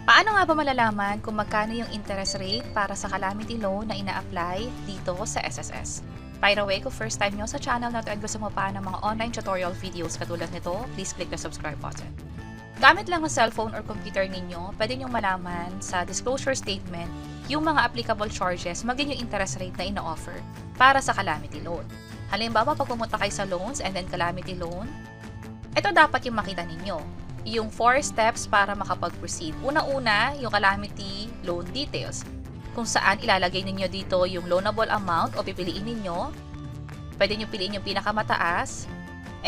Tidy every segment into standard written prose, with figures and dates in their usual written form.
Paano nga ba malalaman kung magkano yung interest rate para sa calamity loan na ina-apply dito sa SSS? By the way, kung first time nyo sa channel na ito at gusto mo pa ng mga online tutorial videos katulad nito, please click the subscribe button. Gamit lang ang cellphone or computer ninyo, pwede nyong malaman sa disclosure statement yung mga applicable charges maging yung interest rate na ina-offer para sa calamity loan. Halimbawa, pag pumunta kayo sa loans and then calamity loan, ito dapat yung makita ninyo. Yung 4 steps para makapag-proceed. Una-una, yung calamity loan details. Kung saan ilalagay ninyo dito yung loanable amount o pipiliin ninyo. Pwede nyo piliin yung pinakamataas.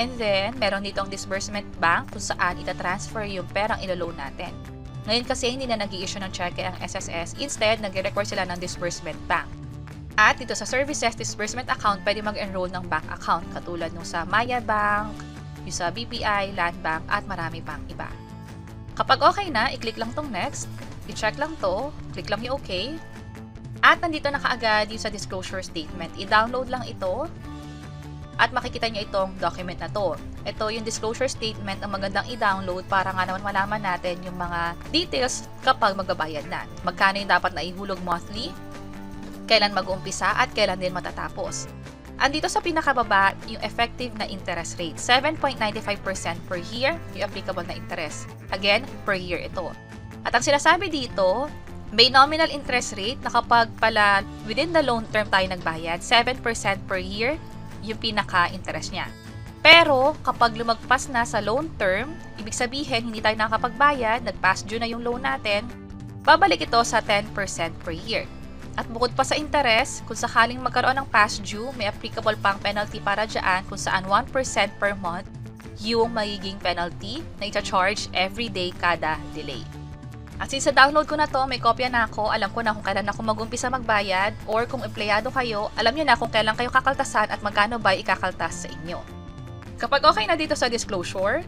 And then, meron dito ang disbursement bank kung saan itatransfer yung perang ilo-loan natin. Ngayon kasi hindi na nag-i-issue ng cheque ang SSS. Instead, nag-record sila ng disbursement bank. At dito sa services disbursement account, pwede mag-enroll ng bank account katulad nung sa Maya Bank, yung sa BPI, Land Bank, at marami pang iba. Kapag okay na, i-click lang tong next, i-check lang to, click lang yung okay, at nandito na kaagad yung sa disclosure statement. I-download lang ito, at makikita nyo itong document na to. Ito yung disclosure statement ang magandang i-download para nga naman malaman natin yung mga details kapag magbabayad na. Magkano yung dapat na ihulog monthly, kailan mag-uumpisa, at kailan din matatapos. Andito sa pinakababa, yung effective na interest rate. 7.95% per year, yung applicable na interest. Again, per year ito. At ang sinasabi dito, may nominal interest rate na kapag pala within the loan term tayo nagbayad, 7% per year, yung pinaka-interest niya. Pero, kapag lumagpas na sa loan term, ibig sabihin, hindi tayo nakakapagbayad, nag-past due na yung loan natin, babalik ito sa 10% per year. At bukod pa sa interest, kung sakaling magkaroon ng past due, may applicable pang penalty para dyan kung saan 1% per month yung magiging penalty na i-charge every day kada delay. At since sa download ko na to, may kopya na ako, alam ko na kung kailan ako mag-umpisa magbayad or kung empleyado kayo, alam nyo na kung kailan kayo kakaltasan at magkano ba ikakaltas sa inyo. Kapag okay na dito sa disclosure,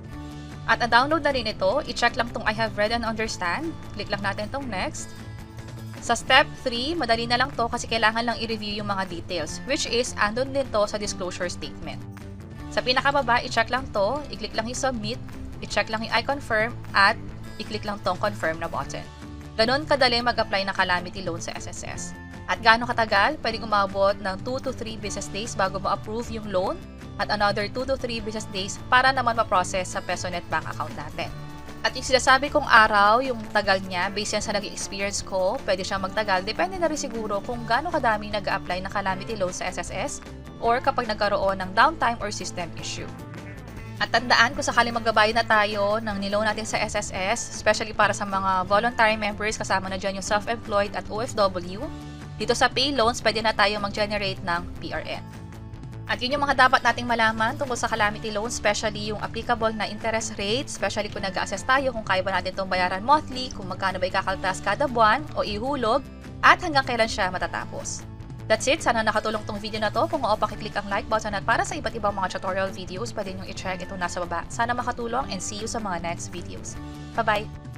at na-download na rin ito, i-check lang tong I have read and understand, click lang natin tong next. Sa step 3, madali na lang to kasi kailangan lang i-review yung mga details, which is andun din to sa disclosure statement. Sa pinakababa, i-check lang to, i-click lang yung submit, i-check lang yung I confirm, at i-click lang tong confirm na button. Ganon kadali mag-apply ng calamity loan sa SSS. At gaano katagal? Pwedeng umabot ng 2 to 3 business days bago ma-approve yung loan at another 2 to 3 business days para naman ma-process sa PesoNet bank account natin. At yung sinasabi kong araw, yung tagal niya, based yan sa naging experience ko, pwede siyang magtagal. Depende na rin siguro kung gaano kadami nag-a-apply ng calamity loan sa SSS or kapag nagkaroon ng downtime or system issue. At tandaan, kung sakaling magbabayad na tayo ng niloan natin sa SSS, especially para sa mga voluntary members, kasama na dyan yung self-employed at OFW, dito sa pay loans, pwede na tayo mag-generate ng PRN. At yun yung mga dapat nating malaman tungkol sa calamity loan, especially yung applicable na interest rate, especially kung nag-assess tayo kung kaya ba natin itong bayaran monthly, kung magkano ba ikakaltas kada buwan o ihulog, at hanggang kailan siya matatapos. That's it. Sana nakatulong tong video na to. Kung oo, pakiclick ang like button at para sa iba't ibang mga tutorial videos, pwede nyo i-check itong nasa baba. Sana makatulong and see you sa mga next videos. Bye-bye!